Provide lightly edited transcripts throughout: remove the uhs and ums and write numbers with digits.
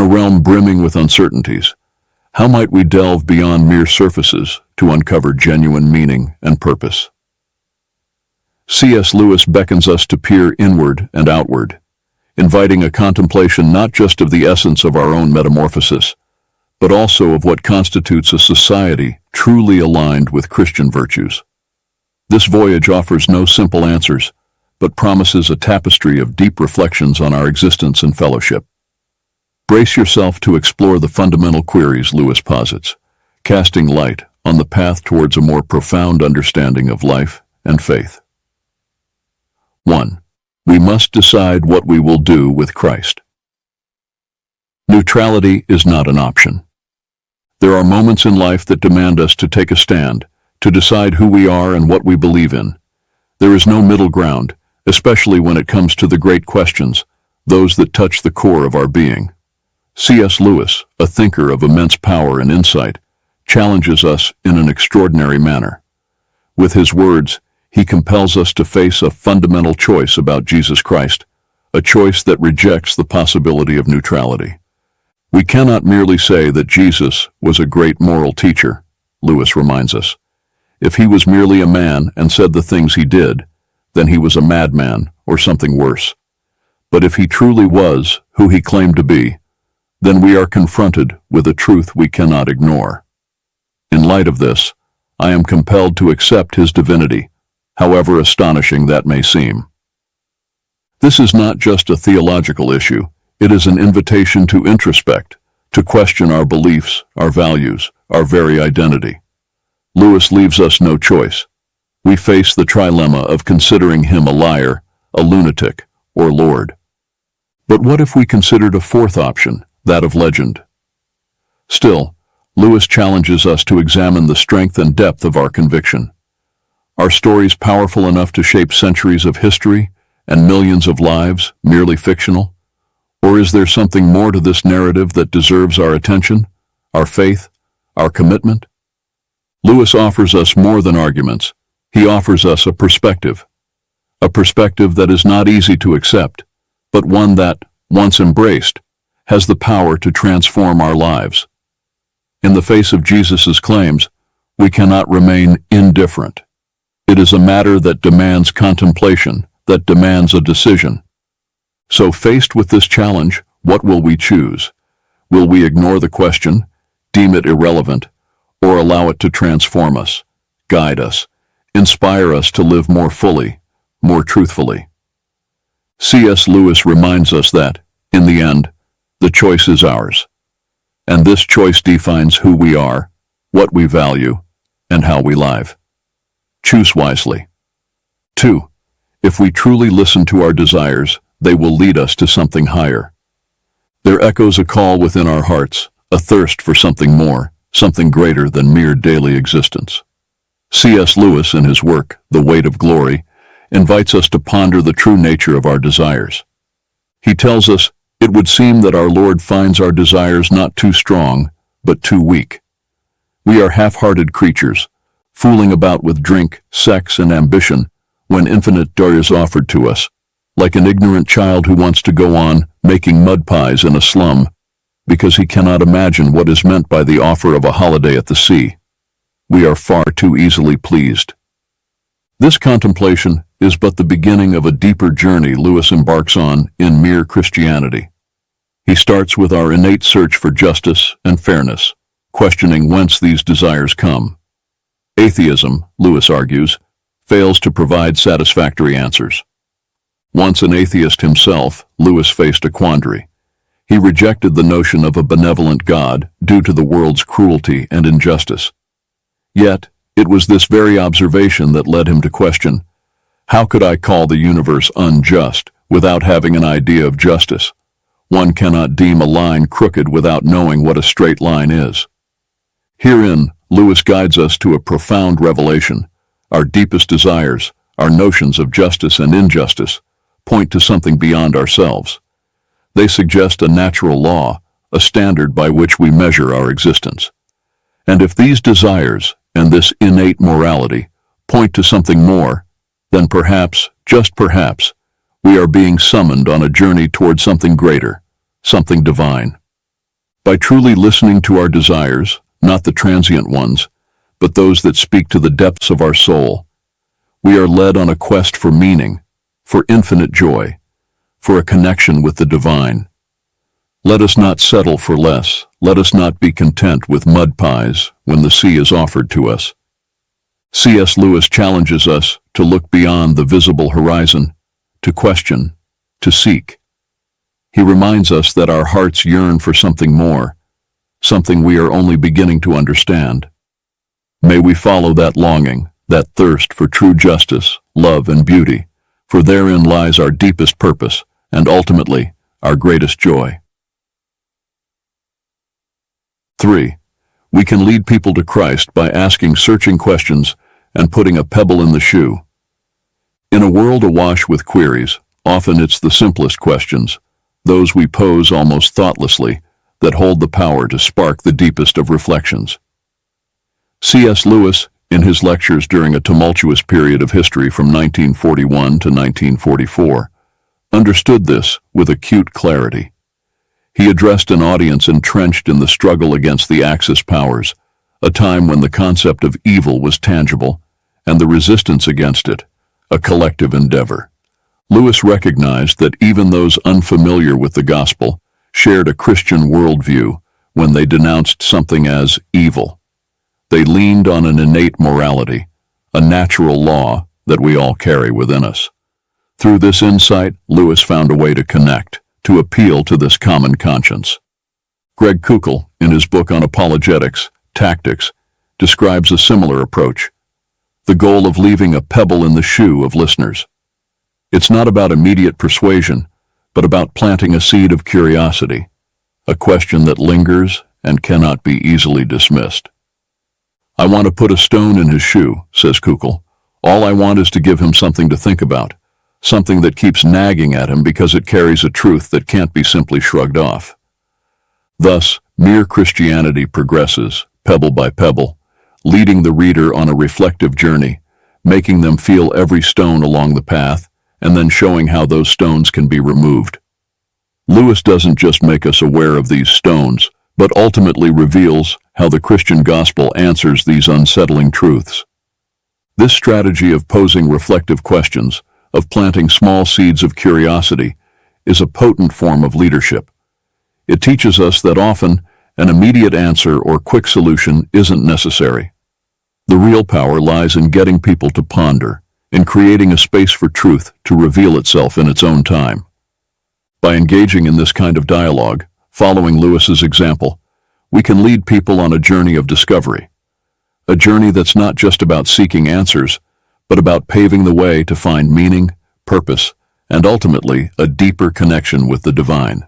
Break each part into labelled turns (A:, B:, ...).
A: realm brimming with uncertainties, how might we delve beyond mere surfaces to uncover genuine meaning and purpose? C.S. Lewis beckons us to peer inward and outward, inviting a contemplation not just of the essence of our own metamorphosis, but also of what constitutes a society truly aligned with Christian virtues. This voyage offers no simple answers, but promises a tapestry of deep reflections on our existence and fellowship. Brace yourself to explore the fundamental queries Lewis posits, casting light on the path towards a more profound understanding of life and faith. 1. We must decide what we will do with Christ. Neutrality is not an option. There are moments in life that demand us to take a stand, to decide who we are and what we believe in. There is no middle ground, especially when it comes to the great questions, those that touch the core of our being. C.S. Lewis, a thinker of immense power and insight, challenges us in an extraordinary manner. With his words, he compels us to face a fundamental choice about Jesus Christ, a choice that rejects the possibility of neutrality. We cannot merely say that Jesus was a great moral teacher, Lewis reminds us. If he was merely a man and said the things he did, then he was a madman or something worse. But if he truly was who he claimed to be, then we are confronted with a truth we cannot ignore. In light of this, I am compelled to accept his divinity, however astonishing that may seem. This is not just a theological issue, it is an invitation to introspect, to question our beliefs, our values, our very identity. Lewis leaves us no choice. We face the trilemma of considering him a liar, a lunatic, or Lord. But what if we considered a fourth option, that of legend? Still, Lewis challenges us to examine the strength and depth of our conviction. Are stories powerful enough to shape centuries of history and millions of lives merely fictional? Or is there something more to this narrative that deserves our attention, our faith, our commitment? Lewis offers us more than arguments. He offers us a perspective that is not easy to accept, but one that, once embraced, has the power to transform our lives. In the face of Jesus' claims, we cannot remain indifferent. It is a matter that demands contemplation, that demands a decision. So faced with this challenge, what will we choose? Will we ignore the question, deem it irrelevant, or allow it to transform us, guide us, inspire us to live more fully, more truthfully? C.S. Lewis reminds us that, in the end, the choice is ours. And this choice defines who we are, what we value, and how we live. Choose wisely. 2. If we truly listen to our desires, they will lead us to something higher. There echoes a call within our hearts, a thirst for something more, something greater than mere daily existence. C.S. Lewis, in his work, The Weight of Glory, invites us to ponder the true nature of our desires. He tells us, it would seem that our Lord finds our desires not too strong, but too weak. We are half-hearted creatures, fooling about with drink, sex, and ambition when infinite joy is offered to us, like an ignorant child who wants to go on making mud pies in a slum because he cannot imagine what is meant by the offer of a holiday at the sea. We are far too easily pleased. This contemplation is but the beginning of a deeper journey Lewis embarks on in Mere Christianity. He starts with our innate search for justice and fairness, questioning whence these desires come. Atheism, Lewis argues, fails to provide satisfactory answers. Once an atheist himself, Lewis faced a quandary. He rejected the notion of a benevolent God due to the world's cruelty and injustice. Yet, it was this very observation that led him to question, how could I call the universe unjust without having an idea of justice? One cannot deem a line crooked without knowing what a straight line is. Herein, Lewis guides us to a profound revelation. Our deepest desires, our notions of justice and injustice, point to something beyond ourselves. They suggest a natural law, a standard by which we measure our existence. And if these desires and this innate morality point to something more, then perhaps, just perhaps, we are being summoned on a journey toward something greater, something divine. By truly listening to our desires, not the transient ones, but those that speak to the depths of our soul, we are led on a quest for meaning, for infinite joy, for a connection with the divine. Let us not settle for less. Let us not be content with mud pies when the sea is offered to us. C.S. Lewis challenges us to look beyond the visible horizon, to question, to seek. He reminds us that our hearts yearn for something more, something we are only beginning to understand. May we follow that longing, that thirst for true justice, love, and beauty, for therein lies our deepest purpose and ultimately our greatest joy. 3. We can lead people to Christ by asking searching questions and putting a pebble in the shoe. In a world awash with queries, often it's the simplest questions, those we pose almost thoughtlessly, that hold the power to spark the deepest of reflections. C.S. Lewis, in his lectures during a tumultuous period of history from 1941 to 1944, understood this with acute clarity. He addressed an audience entrenched in the struggle against the Axis powers, a time when the concept of evil was tangible, and the resistance against it, a collective endeavor. Lewis recognized that even those unfamiliar with the gospel shared a Christian worldview when they denounced something as evil. They leaned on an innate morality, a natural law that we all carry within us. Through this insight, Lewis found a way to connect, to appeal to this common conscience. Greg Koukl, in his book on apologetics, Tactics, describes a similar approach, the goal of leaving a pebble in the shoe of listeners. It's not about immediate persuasion, but about planting a seed of curiosity, a question that lingers and cannot be easily dismissed. I want to put a stone in his shoe, says Koukl. All I want is to give him something to think about, something that keeps nagging at him because it carries a truth that can't be simply shrugged off. Thus, mere Christianity progresses, pebble by pebble, leading the reader on a reflective journey, making them feel every stone along the path, and then showing how those stones can be removed. Lewis doesn't just make us aware of these stones, but ultimately reveals how the Christian gospel answers these unsettling truths. This strategy of posing reflective questions, of planting small seeds of curiosity, is a potent form of leadership. It teaches us that often an immediate answer or quick solution isn't necessary. The real power lies in getting people to ponder, in creating a space for truth to reveal itself in its own time. By engaging in this kind of dialogue, following Lewis's example, we can lead people on a journey of discovery, a journey that's not just about seeking answers, but about paving the way to find meaning, purpose, and ultimately a deeper connection with the divine.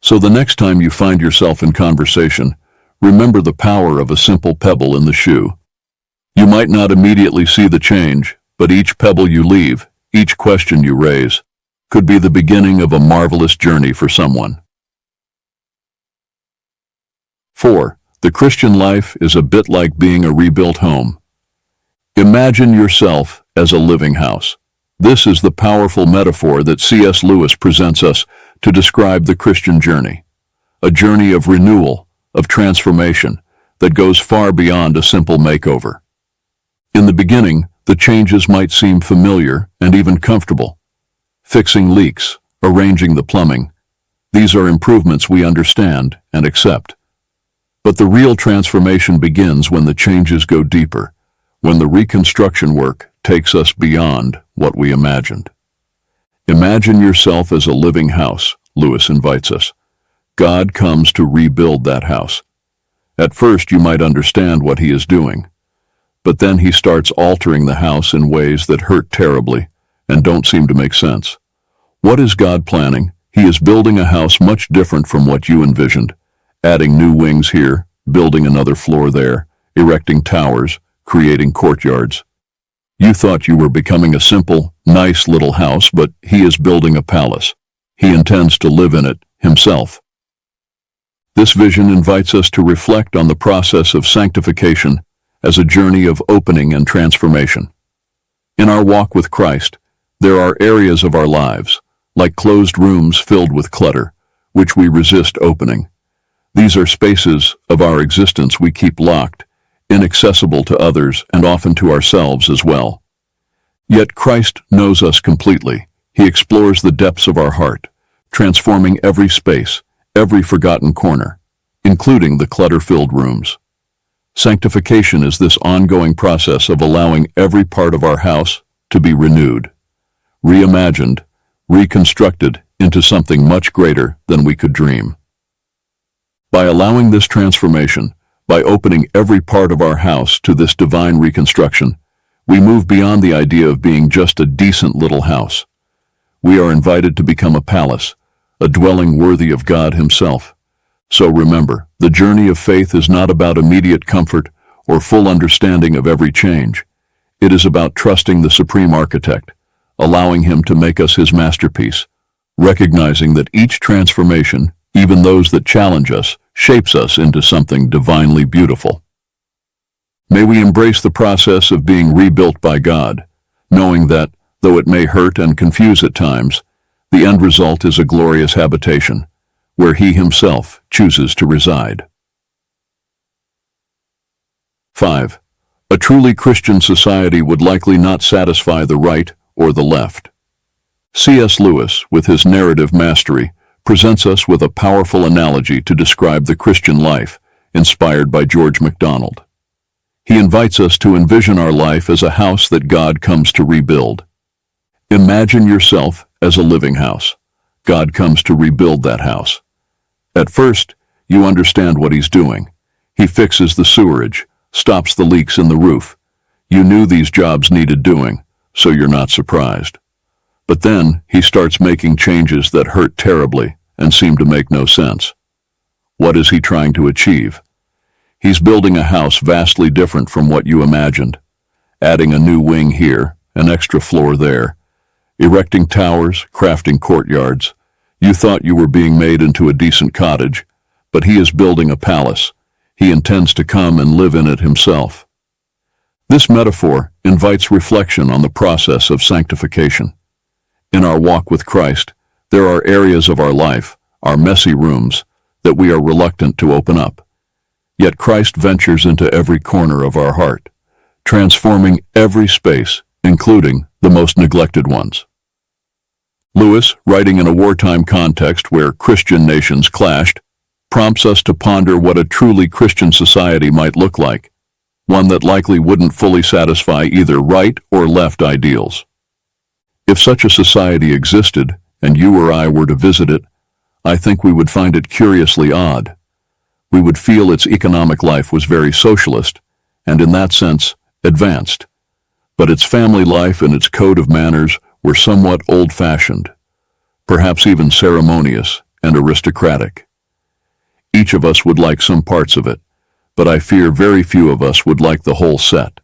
A: So the next time you find yourself in conversation, remember the power of a simple pebble in the shoe. You might not immediately see the change, but each pebble you leave, each question you raise, could be the beginning of a marvelous journey for someone. 4. The Christian life is a bit like being a rebuilt home. Imagine yourself as a living house. This is the powerful metaphor that C.S. Lewis presents us to describe the Christian journey, a journey of renewal, of transformation, that goes far beyond a simple makeover. In the beginning, the changes might seem familiar and even comfortable. Fixing leaks, arranging the plumbing, these are improvements we understand and accept. But the real transformation begins when the changes go deeper, when the reconstruction work takes us beyond what we imagined. Imagine yourself as a living house, Lewis invites us. God comes to rebuild that house. At first you might understand what he is doing, but then he starts altering the house in ways that hurt terribly and don't seem to make sense. What is God planning? He is building a house much different from what you envisioned, adding new wings here, building another floor there, erecting towers, creating courtyards. You thought you were becoming a simple, nice little house, but he is building a palace. He intends to live in it himself. This vision invites us to reflect on the process of sanctification as a journey of opening and transformation. In our walk with Christ, there are areas of our lives, like closed rooms filled with clutter, which we resist opening. These are spaces of our existence we keep locked, inaccessible to others and often to ourselves as well. Yet Christ knows us completely. He explores the depths of our heart, transforming every space, every forgotten corner, including the clutter-filled rooms. Sanctification is this ongoing process of allowing every part of our house to be renewed, reimagined, reconstructed into something much greater than we could dream. By allowing this transformation, by opening every part of our house to this divine reconstruction, we move beyond the idea of being just a decent little house. We are invited to become a palace, a dwelling worthy of God Himself. So remember, the journey of faith is not about immediate comfort or full understanding of every change. It is about trusting the Supreme Architect, allowing Him to make us His masterpiece, recognizing that each transformation, even those that challenge us, shapes us into something divinely beautiful. May we embrace the process of being rebuilt by God, knowing that, though it may hurt and confuse at times, the end result is a glorious habitation, where He Himself chooses to reside. 5. A truly Christian society would likely not satisfy the right or the left. C.S. Lewis, with his narrative mastery, presents us with a powerful analogy to describe the Christian life, inspired by George MacDonald. He invites us to envision our life as a house that God comes to rebuild. Imagine yourself as a living house. God comes to rebuild that house. At first, you understand what He's doing. He fixes the sewerage, stops the leaks in the roof. You knew these jobs needed doing, so you're not surprised. But then, He starts making changes that hurt terribly and seem to make no sense. What is He trying to achieve? He's building a house vastly different from what you imagined, adding a new wing here, an extra floor there, erecting towers, crafting courtyards. You thought you were being made into a decent cottage, but He is building a palace. He intends to come and live in it Himself. This metaphor invites reflection on the process of sanctification. In our walk with Christ, there are areas of our life, our messy rooms, that we are reluctant to open up. Yet Christ ventures into every corner of our heart, transforming every space, including the most neglected ones. Lewis, writing in a wartime context where Christian nations clashed, prompts us to ponder what a truly Christian society might look like, one that likely wouldn't fully satisfy either right or left ideals. If such a society existed, and you or I were to visit it, I think we would find it curiously odd. We would feel its economic life was very socialist, and in that sense, advanced. But its family life and its code of manners were somewhat old-fashioned, perhaps even ceremonious and aristocratic. Each of us would like some parts of it, but I fear very few of us would like the whole set.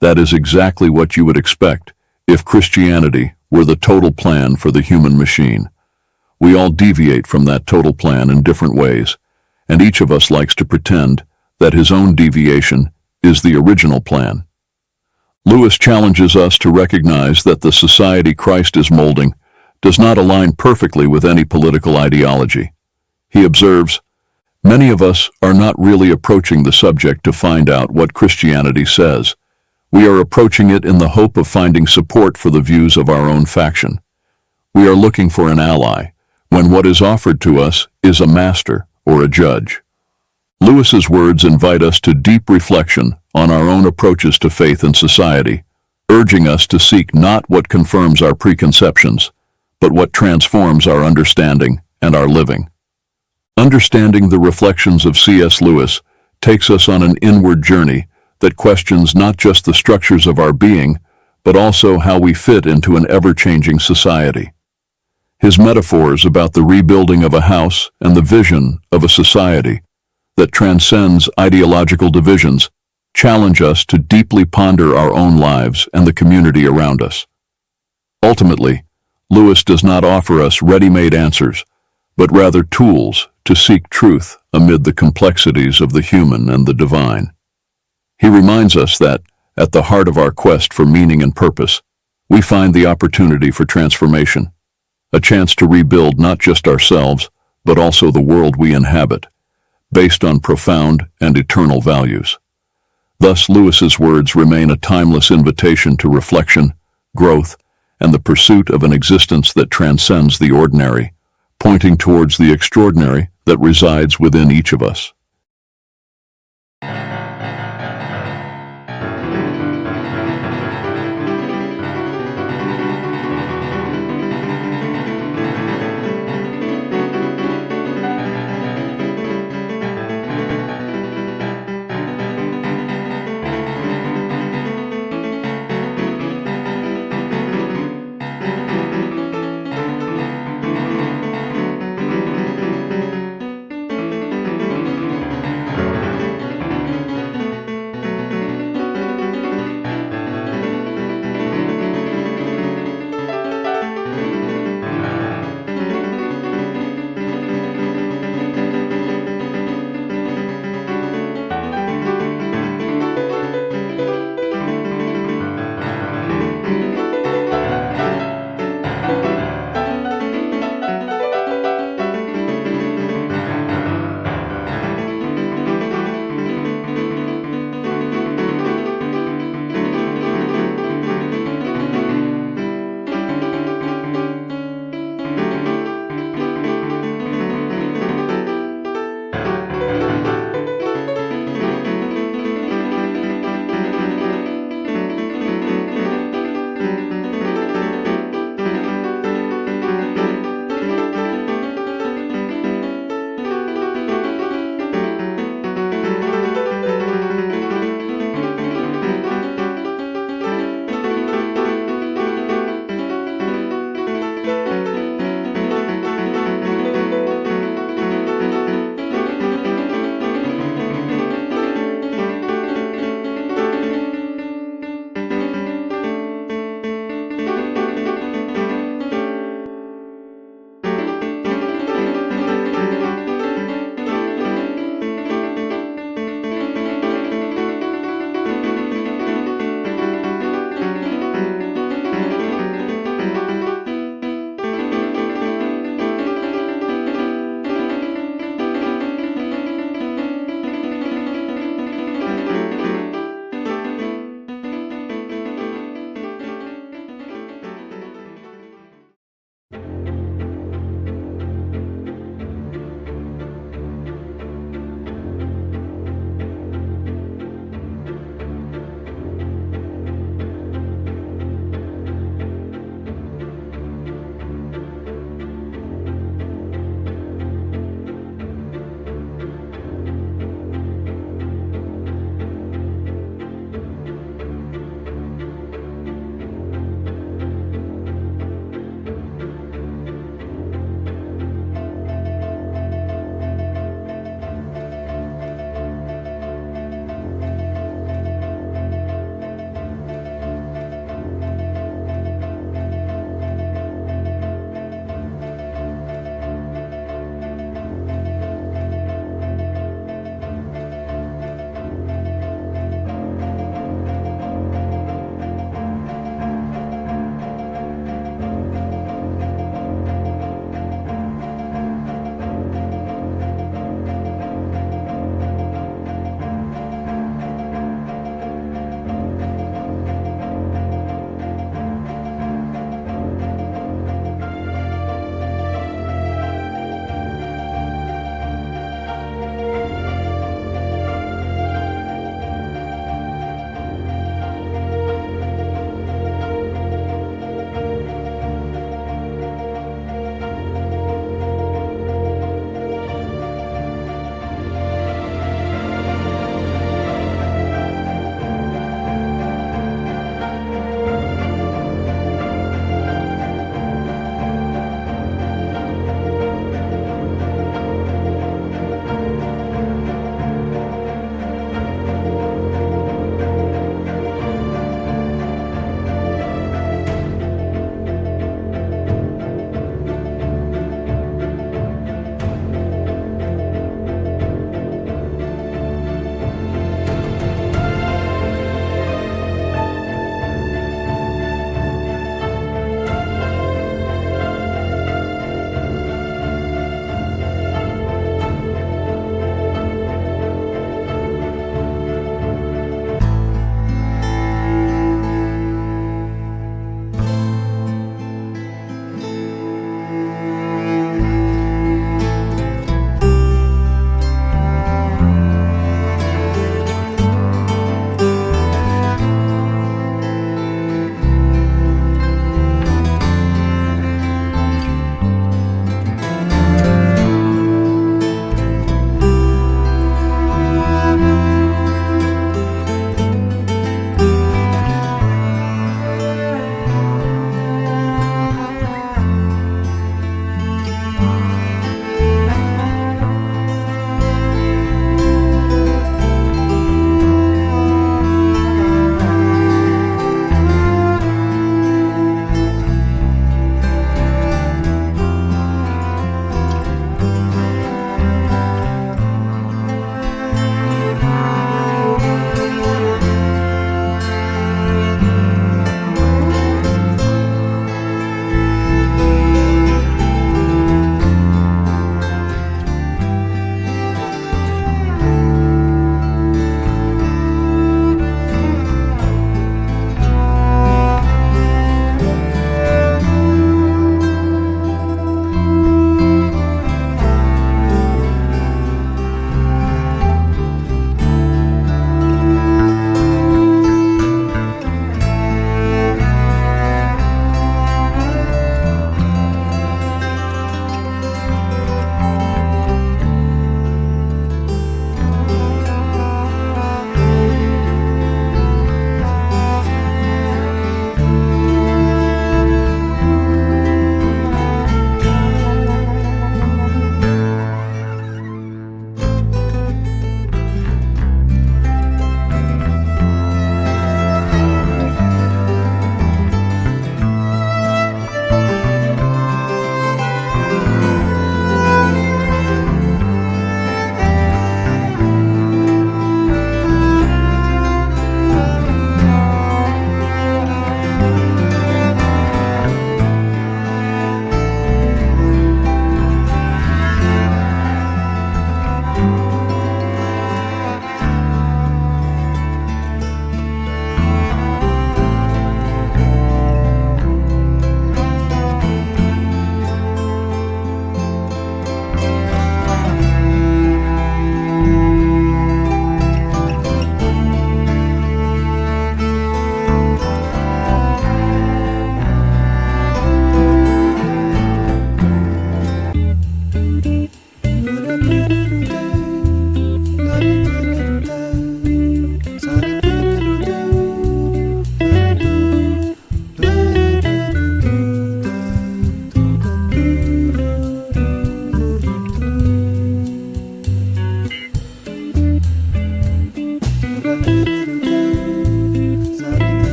A: That is exactly what you would expect if Christianity were the total plan for the human machine. We all deviate from that total plan in different ways, and each of us likes to pretend that his own deviation is the original plan. Lewis challenges us to recognize that the society Christ is molding does not align perfectly with any political ideology. He observes, "Many of us are not really approaching the subject to find out what Christianity says. We are approaching it in the hope of finding support for the views of our own faction. We are looking for an ally, when what is offered to us is a master or a judge." Lewis's words invite us to deep reflection on our own approaches to faith and society, urging us to seek not what confirms our preconceptions, but what transforms our understanding and our living. Understanding the reflections of C.S. Lewis takes us on an inward journey that questions not just the structures of our being, but also how we fit into an ever-changing society. His metaphors about the rebuilding of a house and the vision of a society that transcends ideological divisions challenge us to deeply ponder our own lives and the community around us. Ultimately, Lewis does not offer us ready-made answers, but rather tools to seek truth amid the complexities of the human and the divine. He reminds us that, at the heart of our quest for meaning and purpose, we find the opportunity for transformation, a chance to rebuild not just ourselves, but also the world we inhabit, based on profound and eternal values. Thus, Lewis's words remain a timeless invitation to reflection, growth, and the pursuit of an existence that transcends the ordinary, pointing towards the extraordinary that resides within each of us.